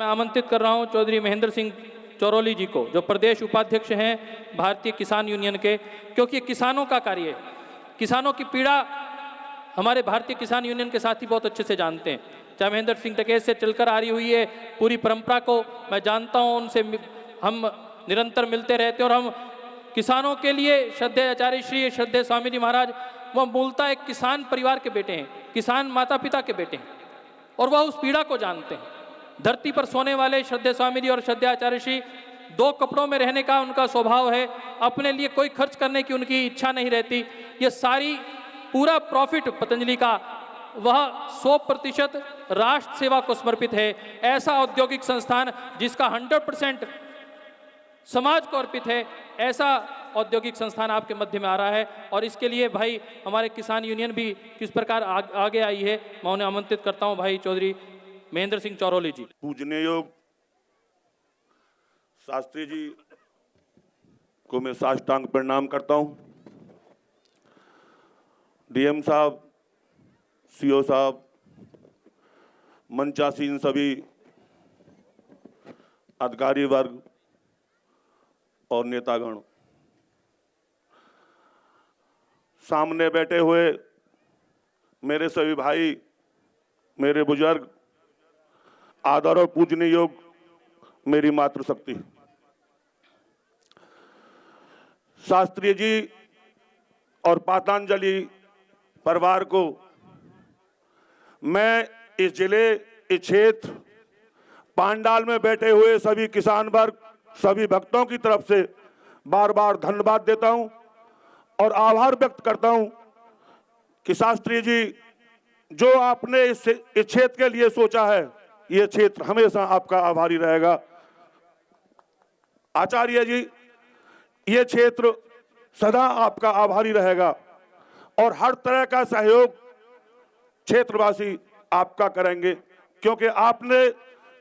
मैं आमंत्रित कर रहा हूं चौधरी महेंद्र सिंह चौरोली जी को, जो प्रदेश उपाध्यक्ष हैं भारतीय किसान यूनियन के, क्योंकि किसानों का कार्य है। किसानों की पीड़ा हमारे भारतीय किसान यूनियन के साथी बहुत अच्छे से जानते हैं। चाहे महेंद्र सिंह टकेत से चलकर आ रही हुई है पूरी परंपरा को मैं जानता हूं, उनसे हम निरंतर मिलते रहते हैं और हम किसानों के लिए श्रद्धेय आचार्य श्री श्रद्धेय स्वामी जी महाराज वह मूलतः एक किसान परिवार के बेटे हैं, किसान माता पिता के बेटे हैं और वह उस पीड़ा को जानते हैं। धरती पर सोने वाले श्रद्धेय स्वामी जी और श्रद्धेय आचार्य श्री दो कपड़ों में रहने का उनका स्वभाव है, अपने लिए कोई खर्च करने की उनकी इच्छा नहीं रहती। ये सारी पूरा प्रॉफिट पतंजलि का वह 100% राष्ट्र सेवा को समर्पित है। ऐसा औद्योगिक संस्थान जिसका 100% समाज को अर्पित है, ऐसा औद्योगिक संस्थान आपके मध्य में आ रहा है और इसके लिए भाई हमारे किसान यूनियन भी किस प्रकार आगे आई है, मैं उन्हें आमंत्रित करता हूं भाई चौधरी महेंद्र सिंह चौरोली जी। पूजनीय योग शास्त्री जी को मैं साष्टांग प्रणाम करता हूं। डीएम साहब, सीओ साहब, मंचासीन सभी अधिकारी वर्ग और नेतागण, सामने बैठे हुए मेरे सभी भाई, मेरे बुजुर्ग, आदर और पूजनीय योग मेरी मातृशक्ति, शास्त्री जी और पतंजलि परिवार को मैं इस जिले, इस क्षेत्र पांडाल में बैठे हुए सभी किसान वर्ग, सभी भक्तों की तरफ से बार बार धन्यवाद देता हूं और आभार व्यक्त करता हूं कि शास्त्री जी, जो आपने इस क्षेत्र के लिए सोचा है, ये क्षेत्र हमेशा आपका आभारी रहेगा। आचार्य जी, ये क्षेत्र सदा आपका आभारी रहेगा और हर तरह का सहयोग क्षेत्रवासी आपका करेंगे, क्योंकि आपने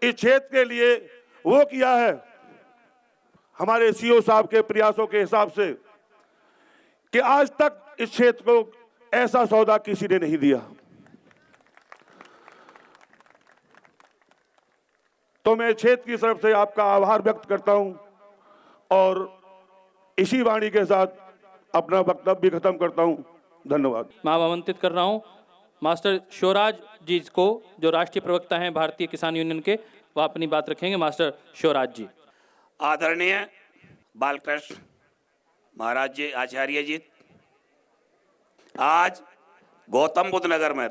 इस क्षेत्र के लिए वो किया है हमारे सीओ साहब के प्रयासों के हिसाब से कि आज तक इस क्षेत्र को ऐसा सौदा किसी ने नहीं दिया। तो मैं क्षेत्र की तरफ से आपका आभार व्यक्त करता हूं और इसी वाणी के साथ अपना वक्तव्य खत्म करता हूं। धन्यवाद। मैं आमंत्रित कर रहा हूं मास्टर शिवराज जी को, जो राष्ट्रीय प्रवक्ता हैं भारतीय किसान यूनियन के, वह अपनी बात रखेंगे। मास्टर शिवराज जी। आदरणीय बालकृष्ण महाराज जी, आचार्य जी, आज गौतम बुद्ध नगर में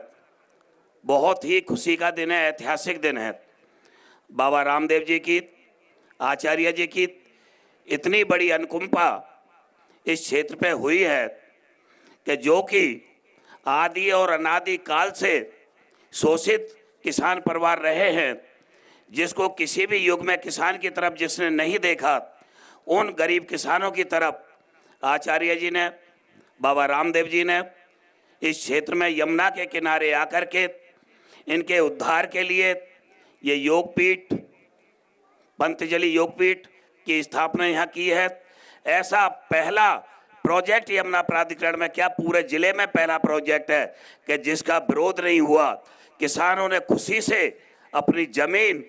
बहुत ही खुशी का दिन है, ऐतिहासिक दिन है। बाबा रामदेव जी की, आचार्य जी की इतनी बड़ी अनुकंपा इस क्षेत्र पे हुई है कि जो कि आदि और अनादि काल से शोषित किसान परिवार रहे हैं, जिसको किसी भी युग में किसान की तरफ जिसने नहीं देखा, उन गरीब किसानों की तरफ आचार्य जी ने, बाबा रामदेव जी ने इस क्षेत्र में यमुना के किनारे आकर के इनके उद्धार के लिए ये योगपीठ, पतंजलि योगपीठ की स्थापना यहाँ की है। ऐसा पहला प्रोजेक्ट यमुना प्राधिकरण में, क्या पूरे जिले में पहला प्रोजेक्ट है कि जिसका विरोध नहीं हुआ। किसानों ने खुशी से अपनी जमीन,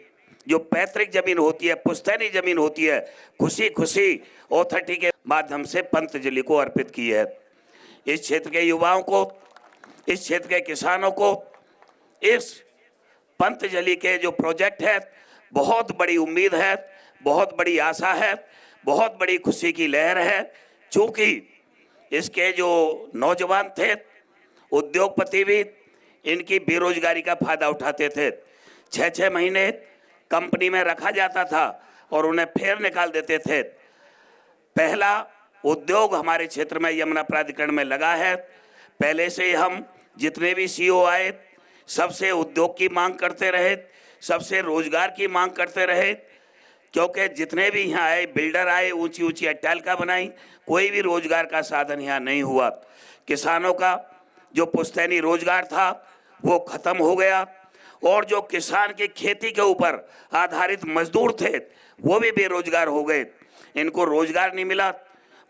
जो पैतृक जमीन होती है, पुश्तैनी जमीन होती है, खुशी खुशी ऑथोरिटी के माध्यम से पतंजलि को अर्पित की है। इस क्षेत्र के युवाओं को, इस क्षेत्र के किसानों को इस पतंजलि के जो प्रोजेक्ट है, बहुत बड़ी उम्मीद है, बहुत बड़ी आशा है, बहुत बड़ी खुशी की लहर है। चूँकि इसके जो नौजवान थे, उद्योगपति भी इनकी बेरोजगारी का फायदा उठाते थे। 6-6 महीने कंपनी में रखा जाता था और उन्हें फिर निकाल देते थे। पहला उद्योग हमारे क्षेत्र में यमुना प्राधिकरण में लगा है। पहले से हम जितने भी सीओ आए, सबसे उद्योग की मांग करते रहे, सबसे रोजगार की मांग करते रहे, क्योंकि जितने भी यहाँ आए, बिल्डर आए, ऊंची ऊंची अट्टालिका बनाई, कोई भी रोजगार का साधन यहाँ नहीं हुआ। किसानों का जो पुश्तैनी रोजगार था वो खत्म हो गया और जो किसान की खेती के ऊपर आधारित मजदूर थे वो भी बेरोजगार हो गए। इनको रोजगार नहीं मिला,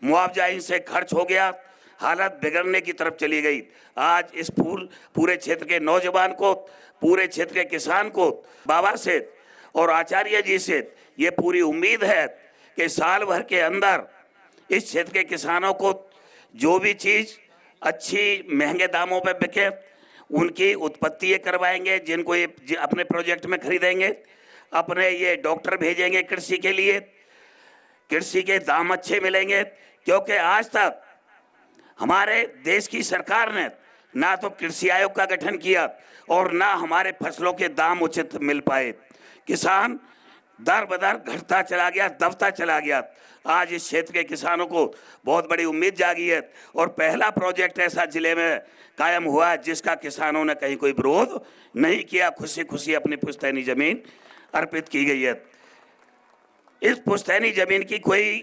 मुआवजा इनसे खर्च हो गया, हालत बिगड़ने की तरफ चली गई। आज इस पूरे क्षेत्र के नौजवान को, पूरे क्षेत्र के किसान को बाबा से और आचार्य जी से ये पूरी उम्मीद है कि साल भर के अंदर इस क्षेत्र के किसानों को जो भी चीज़ अच्छी महंगे दामों पर बिके उनकी उत्पत्ति ये करवाएंगे, जिनको ये अपने प्रोजेक्ट में खरीदेंगे, अपने ये डॉक्टर भेजेंगे कृषि के लिए, कृषि के दाम अच्छे मिलेंगे। क्योंकि आज तक हमारे देश की सरकार ने ना तो कृषि आयोग का गठन किया और ना हमारे फसलों के दाम उचित मिल पाए। किसान दर बदर घटता चला गया, दबता चला गया। आज इस क्षेत्र के किसानों को बहुत बड़ी उम्मीद जागी है और पहला प्रोजेक्ट ऐसा जिले में कायम हुआ है जिसका किसानों ने कहीं कोई विरोध नहीं किया, खुशी खुशी अपनी पुश्तैनी जमीन अर्पित की गई है। इस पुश्तैनी जमीन की कोई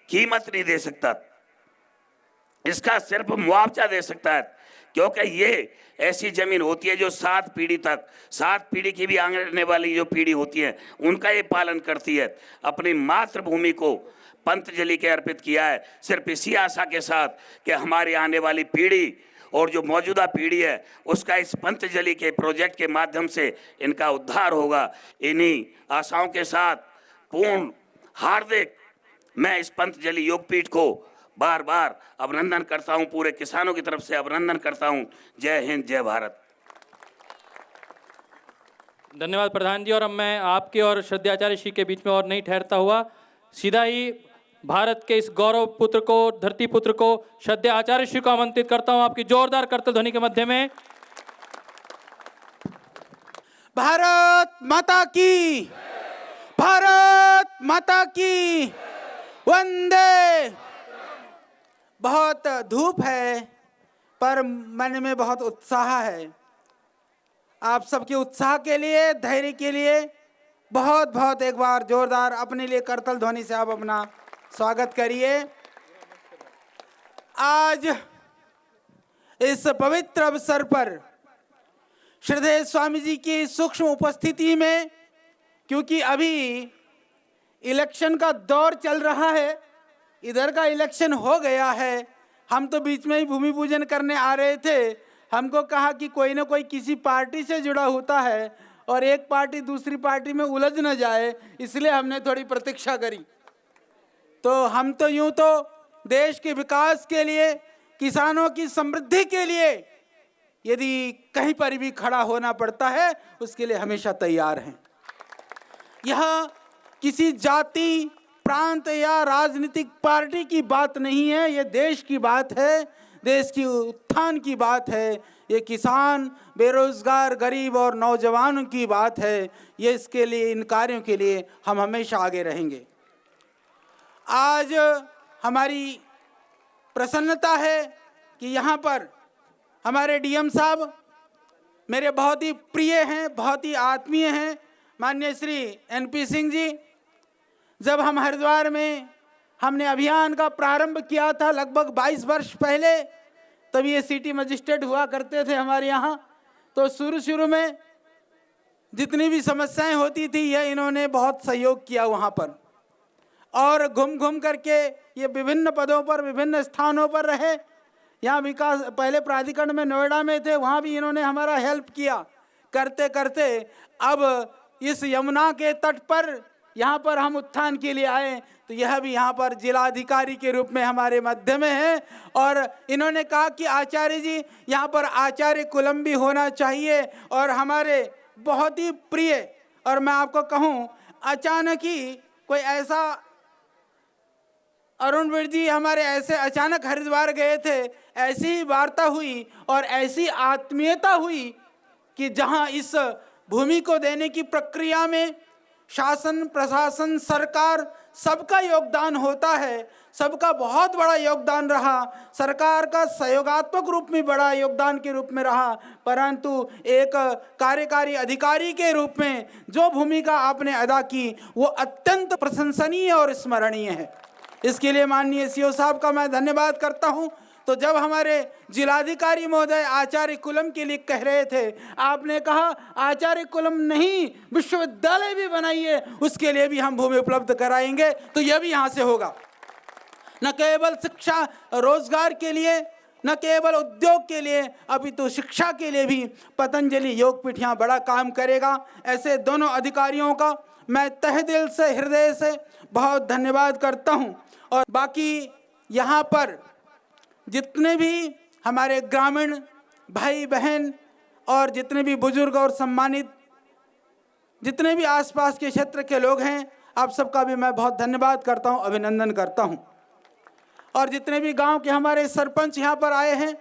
कीमत नहीं दे सकता, इसका सिर्फ मुआवजा दे सकता है, क्योंकि ये ऐसी जमीन होती है जो 7 पीढ़ी तक, 7 पीढ़ी की भी आने वाली जो पीढ़ी होती है उनका ये पालन करती है। अपनी मातृभूमि को पंतजलि के अर्पित किया है, सिर्फ इसी आशा के साथ कि हमारी आने वाली पीढ़ी और जो मौजूदा पीढ़ी है उसका इस पंतजलि के प्रोजेक्ट के माध्यम से इनका उद्धार होगा। इन्हीं आशाओं के साथ पूर्ण हार्दिक मैं इस पंतजलि योगपीठ को बार बार अभिनंदन करता हूं, पूरे किसानों की तरफ से अभिनंदन करता हूं। जय हिंद, जय भारत। धन्यवाद प्रधान जी। और अब मैं आपके और श्रद्धाचार्य श्री के बीच में और नहीं ठहरता हुआ सीधा ही भारत के इस गौरव पुत्र को, धरती पुत्र को, श्रद्धेय आचार्य श्री को आमंत्रित करता हूं आपकी जोरदार करतल ध्वनि के मध्य में। भारत माता की, भारत माता की, वंदे। बहुत धूप है पर मन में बहुत उत्साह है। आप सबके उत्साह के लिए, धैर्य के लिए बहुत बहुत एक बार जोरदार अपने लिए करतल ध्वनि से आप अपना स्वागत करिए। आज इस पवित्र अवसर पर श्रद्धेय स्वामी जी की सूक्ष्म उपस्थिति में, क्योंकि अभी इलेक्शन का दौर चल रहा है, इधर का इलेक्शन हो गया है, हम तो बीच में ही भूमि पूजन करने आ रहे थे। हमको कहा कि कोई ना कोई किसी पार्टी से जुड़ा होता है और एक पार्टी दूसरी पार्टी में उलझ न जाए, इसलिए हमने थोड़ी प्रतीक्षा करी। तो हम तो यूं तो देश के विकास के लिए, किसानों की समृद्धि के लिए यदि कहीं पर भी खड़ा होना पड़ता है उसके लिए हमेशा तैयार हैं। यह किसी जाति, प्रांत या राजनीतिक पार्टी की बात नहीं है, ये देश की बात है, देश की उत्थान की बात है। ये किसान, बेरोजगार, गरीब और नौजवानों की बात है। ये इसके लिए, इन कार्यों के लिए हम हमेशा आगे रहेंगे। आज हमारी प्रसन्नता है कि यहाँ पर हमारे डीएम साहब मेरे बहुत ही प्रिय हैं, बहुत ही आत्मीय हैं, माननीय श्री एनपी सिंह जी। जब हम हरिद्वार में हमने अभियान का प्रारंभ किया था लगभग 22 वर्ष पहले, तब ये सिटी मजिस्ट्रेट हुआ करते थे हमारे यहाँ। तो शुरू में जितनी भी समस्याएं होती थी यह इन्होंने बहुत सहयोग किया वहाँ पर, और घूम करके ये विभिन्न पदों पर, विभिन्न स्थानों पर रहे। यहाँ विकास, पहले प्राधिकरण में नोएडा में थे, वहाँ भी इन्होंने हमारा हेल्प किया। करते करते अब इस यमुना के तट पर यहाँ पर हम उत्थान के लिए आए, तो यह भी यहाँ पर जिलाधिकारी के रूप में हमारे मध्य में है। और इन्होंने कहा कि आचार्य जी यहाँ पर आचार्य कुलम भी होना चाहिए, और हमारे बहुत ही प्रिय, और मैं आपको कहूँ अचानक ही कोई ऐसा, अरुण वीर जी हमारे ऐसे अचानक हरिद्वार गए थे, ऐसी ही वार्ता हुई और ऐसी आत्मीयता हुई कि जहाँ इस भूमि को देने की प्रक्रिया में शासन, प्रशासन, सरकार सबका योगदान होता है। सबका बहुत बड़ा योगदान रहा, सरकार का सहयोगात्मक रूप में बड़ा योगदान के रूप में रहा, परंतु एक कार्यकारी अधिकारी के रूप में जो भूमिका आपने अदा की वो अत्यंत प्रशंसनीय और स्मरणीय है। इसके लिए माननीय सीओ साहब का मैं धन्यवाद करता हूं। तो जब हमारे जिलाधिकारी महोदय आचार्य कुलम के लिए कह रहे थे, आपने कहा आचार्य कुलम नहीं, विश्वविद्यालय भी बनाइए, उसके लिए भी हम भूमि उपलब्ध कराएंगे। तो यह भी यहाँ से होगा, न केवल शिक्षा रोजगार के लिए, न केवल उद्योग के लिए, अपितु शिक्षा के लिए भी पतंजलि योगपीठ यहाँ बड़ा काम करेगा। ऐसे दोनों अधिकारियों का मैं तहे दिल से, हृदय से बहुत धन्यवाद करता हूँ। और बाकी यहाँ पर जितने भी हमारे ग्रामीण भाई बहन और जितने भी बुजुर्ग और सम्मानित जितने भी आसपास के क्षेत्र के लोग हैं, आप सबका भी मैं बहुत धन्यवाद करता हूं, अभिनंदन करता हूं। और जितने भी गांव के हमारे सरपंच यहां पर आए हैं,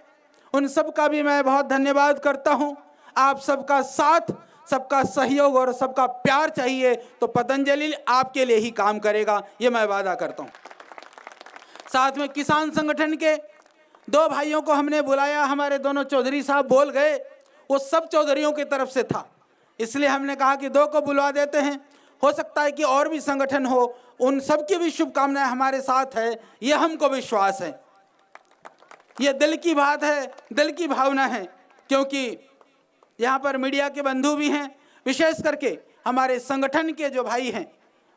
उन सब का भी मैं बहुत धन्यवाद करता हूं। आप सबका साथ, सबका सहयोग और सबका प्यार चाहिए तो पतंजलि आपके लिए ही काम करेगा, ये मैं वादा करता हूं। साथ में किसान संगठन के 2 भाइयों को हमने बुलाया, हमारे दोनों चौधरी साहब बोल गए, वो सब चौधरियों की तरफ से था, इसलिए हमने कहा कि 2 को बुलवा देते हैं। हो सकता है कि और भी संगठन हो, उन सब की भी शुभकामनाएं हमारे साथ है, ये हमको विश्वास है। ये दिल की बात है, दिल की भावना है, क्योंकि यहाँ पर मीडिया के बंधु भी हैं, विशेष करके हमारे संगठन के जो भाई हैं,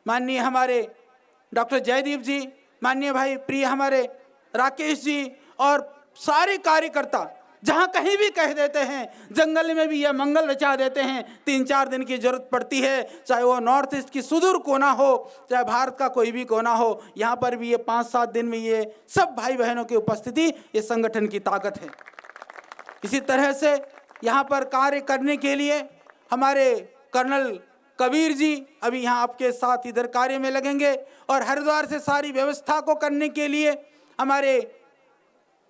माननीय हमारे डॉक्टर जयदीप जी, माननीय भाई प्रिय हमारे राकेश जी और सारे कार्यकर्ता जहाँ कहीं भी कह देते हैं, जंगल में भी ये मंगल रचा देते हैं। 3-4 दिन की जरूरत पड़ती है, चाहे वो नॉर्थ ईस्ट की सुदूर कोना हो, चाहे भारत का कोई भी कोना हो, यहाँ पर भी ये 5-7 दिन में ये सब भाई बहनों की उपस्थिति ये संगठन की ताकत है। इसी तरह से यहाँ पर कार्य करने के लिए हमारे कर्नल कबीर जी अभी यहाँ आपके साथ इधर कार्य में लगेंगे, और हरिद्वार से सारी व्यवस्था को करने के लिए हमारे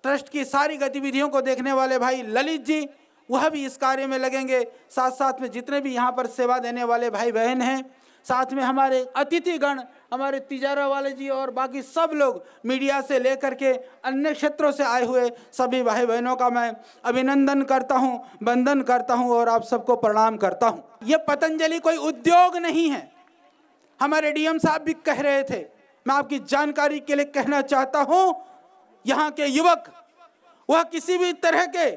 ट्रस्ट की सारी गतिविधियों को देखने वाले भाई ललित जी, वह भी इस कार्य में लगेंगे। साथ साथ में जितने भी यहाँ पर सेवा देने वाले भाई बहन हैं, साथ में हमारे अतिथिगण, हमारे तिजारा वाले जी और बाकी सब लोग, मीडिया से लेकर के अन्य क्षेत्रों से आए हुए सभी भाई बहनों का मैं अभिनंदन करता हूँ, वंदन करता हूँ और आप सबको प्रणाम करता हूँ। ये पतंजलि कोई उद्योग नहीं है, हमारे डीएम साहब भी कह रहे थे। मैं आपकी जानकारी के लिए कहना चाहता हूँ, यहाँ के युवक वह किसी भी तरह के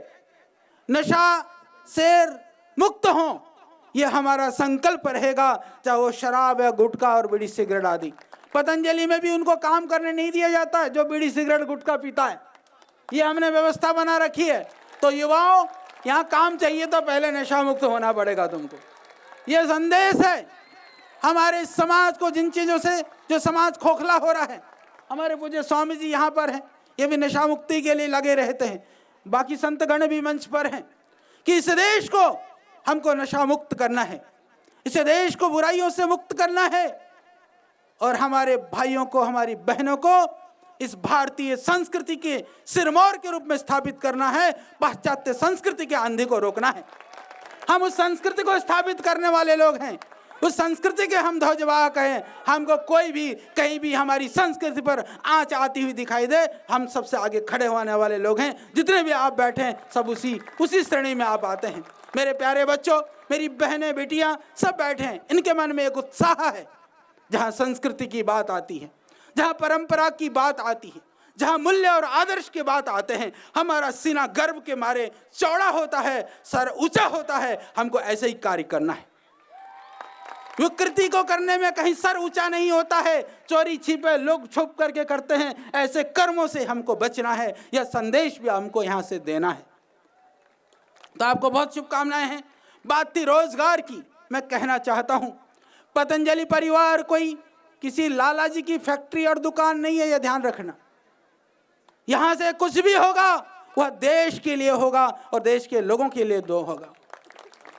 नशा से मुक्त हों, यह हमारा संकल्प रहेगा, चाहे वो शराब या गुटखा और बीड़ी सिगरेट आदि। पतंजलि में भी उनको काम करने नहीं दिया जाता है जो बीड़ी सिगरेट गुटखा पीता है, ये हमने व्यवस्था बना रखी है। तो युवाओं, यहाँ काम चाहिए तो पहले नशा मुक्त होना पड़ेगा तुमको। ये संदेश है हमारे समाज को, जिन चीज़ों से जो समाज खोखला हो रहा है। हमारे पूज्य स्वामी जी यहाँ पर हैं, ये भी नशा मुक्ति के लिए लगे रहते हैं, बाकी संतगण भी मंच पर हैं कि इस देश को हमको नशा मुक्त करना है, इस देश को बुराइयों से मुक्त करना है और हमारे भाइयों को, हमारी बहनों को इस भारतीय संस्कृति के सिरमौर के रूप में स्थापित करना है, पाश्चात्य संस्कृति के आंधी को रोकना है। हम उस संस्कृति को स्थापित करने वाले लोग हैं, उस संस्कृति के हम ध्वजवाहक हैं। हमको कोई भी कहीं भी हमारी संस्कृति पर आंच आती हुई दिखाई दे, हम सबसे आगे खड़े होने वाले लोग हैं। जितने भी आप बैठे हैं सब उसी श्रेणी में आप आते हैं। मेरे प्यारे बच्चों, मेरी बहनें, बेटियां सब बैठे हैं, इनके मन में एक उत्साह है। जहाँ संस्कृति की बात आती है, जहाँ परंपरा की बात आती है, जहाँ मूल्य और आदर्श की बात आते हैं, हमारा सीना गर्व के मारे चौड़ा होता है, सर ऊंचा होता है। हमको ऐसे ही कार्य करना है। विकृति को करने में कहीं सर ऊंचा नहीं होता है, चोरी छिपे लोग छुप करके करते हैं, ऐसे कर्मों से हमको बचना है। यह संदेश भी हमको यहाँ से देना है। तो आपको बहुत शुभकामनाएं हैं। बात थी रोजगार की, मैं कहना चाहता हूँ पतंजलि परिवार कोई किसी लाला जी की फैक्ट्री और दुकान नहीं है, यह ध्यान रखना। यहाँ से कुछ भी होगा वह देश के लिए होगा और देश के लोगों के लिए दो होगा।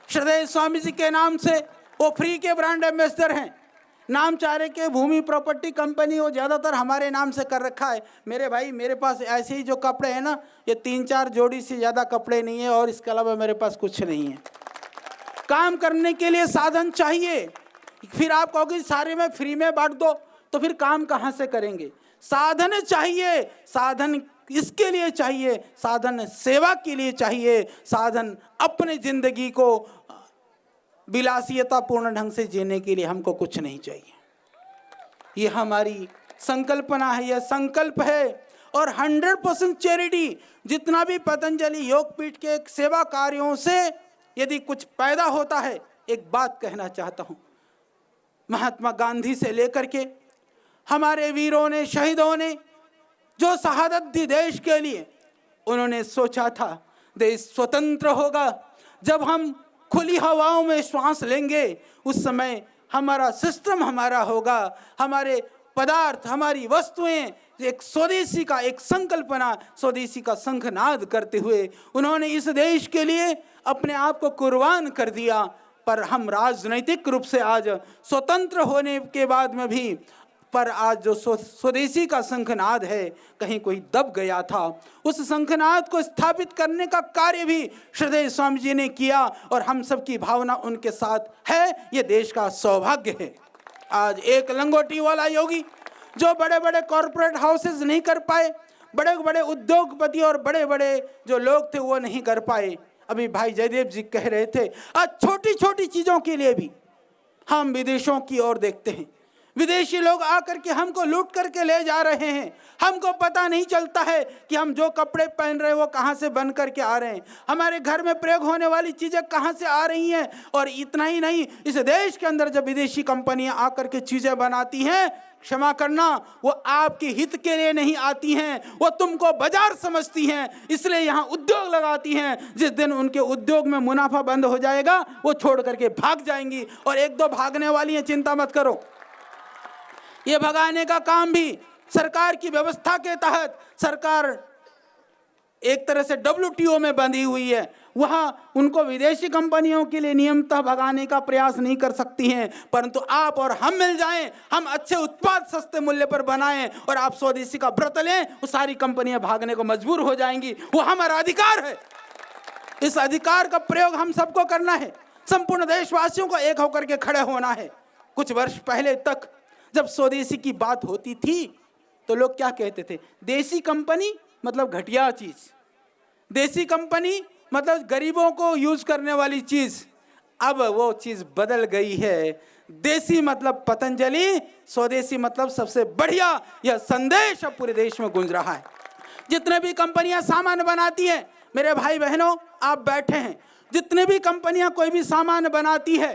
श्रद्धेय स्वामी जी के नाम से वो फ्री के ब्रांड एम्बेसडर हैं। नामचारे के भूमि प्रॉपर्टी कंपनी वो ज़्यादातर हमारे नाम से कर रखा है। मेरे भाई, मेरे पास ऐसे ही जो कपड़े हैं ना, ये 3-4 जोड़ी से ज़्यादा कपड़े नहीं है और इसके अलावा मेरे पास कुछ नहीं है। काम करने के लिए साधन चाहिए। फिर आप कहोगे सारे में फ्री में बांट दो, तो फिर काम कहाँ से करेंगे? साधन चाहिए। साधन इसके लिए चाहिए, साधन सेवा के लिए चाहिए, साधन अपने जिंदगी को विलासियता पूर्ण ढंग से जीने के लिए हमको कुछ नहीं चाहिए। ये हमारी संकल्पना है, यह संकल्प है। और 100% चैरिटी, जितना भी पतंजलि योगपीठ के सेवा कार्यों से यदि कुछ पैदा होता है, एक बात कहना चाहता हूँ, महात्मा गांधी से लेकर के हमारे वीरों ने, शहीदों ने जो शहादत दी देश के लिए, उन्होंने सोचा था देश स्वतंत्र होगा जब हम खुली हवाओं में श्वास लेंगे। उस समय हमारा सिस्टम हमारा होगा, हमारे पदार्थ, हमारी वस्तुएं, एक स्वदेशी का एक संकल्पना, स्वदेशी का शंखनाद करते हुए उन्होंने इस देश के लिए अपने आप को कुर्बान कर दिया। पर हम राजनैतिक रूप से आज स्वतंत्र होने के बाद में भी पर आज जो स्वदेशी का शंखनाद है कहीं कोई दब गया था, उस शंखनाद को स्थापित करने का कार्य भी श्रद्धेय स्वामी जी ने किया और हम सब की भावना उनके साथ है। ये देश का सौभाग्य है। आज एक लंगोटी वाला योगी जो बड़े बड़े कॉरपोरेट हाउसेस नहीं कर पाए, बड़े बड़े उद्योगपति और बड़े बड़े जो लोग थे वो नहीं कर पाए। अभी भाई जयदेव जी कह रहे थे, आज छोटी छोटी चीज़ों के लिए भी हम विदेशों की ओर देखते हैं। विदेशी लोग आकर के हमको लूट करके ले जा रहे हैं। हमको पता नहीं चलता है कि हम जो कपड़े पहन रहे हैं वो कहाँ से बन करके आ रहे हैं, हमारे घर में प्रयोग होने वाली चीज़ें कहाँ से आ रही हैं। और इतना ही नहीं, इस देश के अंदर जब विदेशी कंपनियां आकर के चीज़ें बनाती हैं, क्षमा करना, वो आपके हित के लिए नहीं आती हैं, वो तुमको बाजार समझती हैं, इसलिए यहाँ उद्योग लगाती हैं। जिस दिन उनके उद्योग में मुनाफा बंद हो जाएगा वो छोड़ करके भाग जाएंगी। और एक दो भागने वाली हैं, चिंता मत करो। ये भगाने का काम भी सरकार की व्यवस्था के तहत, सरकार एक तरह से WTO में बंधी हुई है, वहाँ उनको विदेशी कंपनियों के लिए नियमतः भगाने का प्रयास नहीं कर सकती हैं। परंतु आप और हम मिल जाएं, हम अच्छे उत्पाद सस्ते मूल्य पर बनाएं और आप स्वदेशी का व्रत लें, वो सारी कंपनियां भागने को मजबूर हो जाएंगी। वो हमारा अधिकार है। इस अधिकार का प्रयोग हम सबको करना है। संपूर्ण देशवासियों को एक होकर के खड़े होना है। कुछ वर्ष पहले तक जब स्वदेशी की बात होती थी तो लोग क्या कहते थे, देसी कंपनी मतलब घटिया चीज, देसी कंपनी मतलब गरीबों को यूज करने वाली चीज। अब वो चीज बदल गई है। देसी मतलब पतंजलि, स्वदेशी मतलब सबसे बढ़िया। यह संदेश अब पूरे देश में गूंज रहा है। जितने भी कंपनियां सामान बनाती हैं, मेरे भाई बहनों आप बैठे हैं, जितने भी कंपनियां कोई भी सामान बनाती है,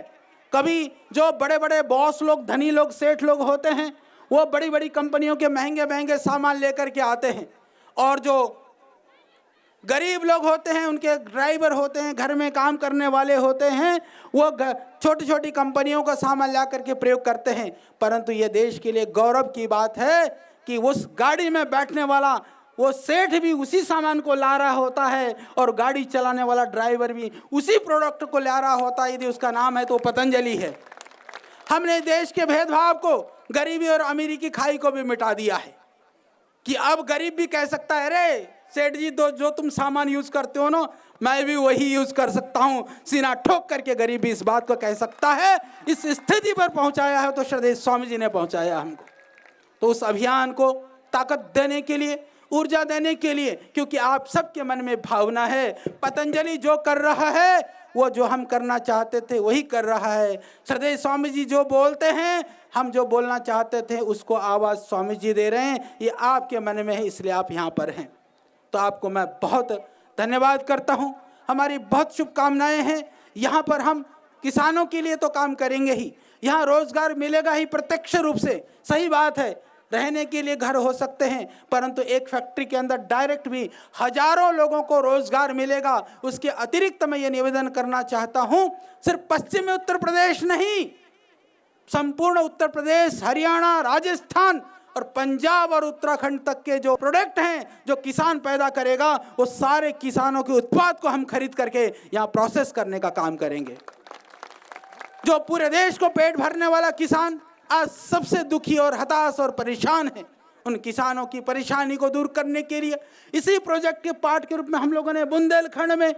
कभी जो बड़े बड़े बॉस लोग, धनी लोग, सेठ लोग होते हैं, वो बड़ी बड़ी कंपनियों के महंगे महंगे सामान लेकर के आते हैं। और जो गरीब लोग होते हैं, उनके ड्राइवर होते हैं, घर में काम करने वाले होते हैं, वो छोटी छोटी कंपनियों का सामान ला करके प्रयोग करते हैं। परंतु ये देश के लिए गौरव की बात है कि उस गाड़ी में बैठने वाला वो सेठ भी उसी सामान को ला रहा होता है और गाड़ी चलाने वाला ड्राइवर भी उसी प्रोडक्ट को ला रहा होता है। यदि उसका नाम है तो पतंजलि है। हमने देश के भेदभाव को, गरीबी और अमीरी की खाई को भी मिटा दिया है कि अब गरीब भी कह सकता है, अरे सेठ जी जो तुम सामान यूज करते हो ना, मैं भी वही यूज कर सकता हूँ। सीना ठोक करके गरीब भी इस बात को कह सकता है। इस स्थिति पर पहुंचाया है तो श्रद्धेय स्वामी जी ने पहुंचाया हमको। तो उस अभियान को ताकत देने के लिए, ऊर्जा देने के लिए, क्योंकि आप सबके मन में भावना है, पतंजलि जो कर रहा है वो जो हम करना चाहते थे वही कर रहा है। श्रद्धेय स्वामी जी जो बोलते हैं, हम जो बोलना चाहते थे उसको आवाज़ स्वामी जी दे रहे हैं। ये आपके मन में है, इसलिए आप यहाँ पर हैं। तो आपको मैं बहुत धन्यवाद करता हूँ। हमारी बहुत शुभकामनाएं हैं। यहाँ पर हम किसानों के लिए तो काम करेंगे ही, यहाँ रोजगार मिलेगा ही प्रत्यक्ष रूप से। सही बात है, रहने के लिए घर हो सकते हैं, परंतु एक फैक्ट्री के अंदर डायरेक्ट भी हजारों लोगों को रोजगार मिलेगा। उसके अतिरिक्त मैं ये निवेदन करना चाहता हूँ, सिर्फ पश्चिमी उत्तर प्रदेश नहीं, संपूर्ण उत्तर प्रदेश, हरियाणा, राजस्थान और पंजाब और उत्तराखंड तक के जो प्रोडक्ट हैं जो किसान पैदा करेगा, वो सारे किसानों के उत्पाद को हम खरीद करके यहाँ प्रोसेस करने का काम करेंगे। जो पूरे देश को पेट भरने वाला किसान आज सबसे दुखी और हताश और परेशान है, उन किसानों की परेशानी को दूर करने के लिए इसी प्रोजेक्ट के पार्ट के रूप में हम लोगों ने बुंदेलखंड में,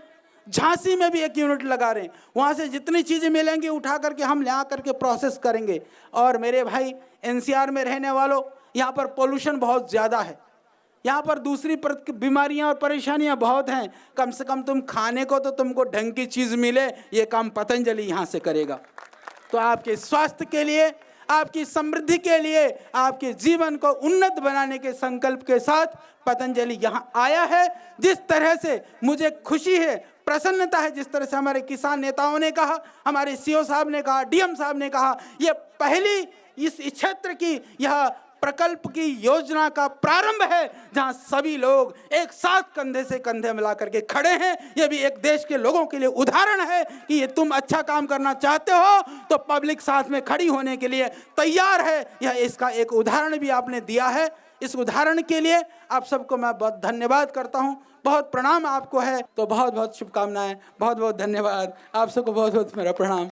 झांसी में भी एक यूनिट लगा रहे हैं। वहाँ से जितनी चीज़ें मिलेंगी उठा करके हम ले करके प्रोसेस करेंगे। और मेरे भाई NCR में रहने वालों, यहाँ पर पोल्यूशन बहुत ज़्यादा है, यहाँ पर दूसरी बीमारियाँ और परेशानियाँ बहुत हैं। कम से कम तुम खाने को तो तुमको ढंग की चीज़ मिले, ये काम पतंजलि यहाँ से करेगा। तो आपके स्वास्थ्य के लिए, आपकी समृद्धि के लिए, आपके जीवन को उन्नत बनाने के संकल्प के साथ पतंजलि यहाँ आया है। जिस तरह से मुझे खुशी है, प्रसन्नता है, जिस तरह से हमारे किसान नेताओं ने कहा, हमारे CO साहब ने कहा, DM साहब ने कहा, ये पहली इस क्षेत्र की यह प्रकल्प की योजना का प्रारंभ है, जहां सभी लोग एक साथ कंधे से कंधे मिला करके खड़े हैं। यह भी एक देश के लोगों के लिए उदाहरण है कि ये तुम अच्छा काम करना चाहते हो तो पब्लिक साथ में खड़ी होने के लिए तैयार है। यह इसका एक उदाहरण भी आपने दिया है। इस उदाहरण के लिए आप सबको मैं बहुत धन्यवाद करता हूं, बहुत प्रणाम आपको है। तो बहुत बहुत शुभकामनाएं, बहुत बहुत धन्यवाद, आप सबको बहुत बहुत मेरा प्रणाम।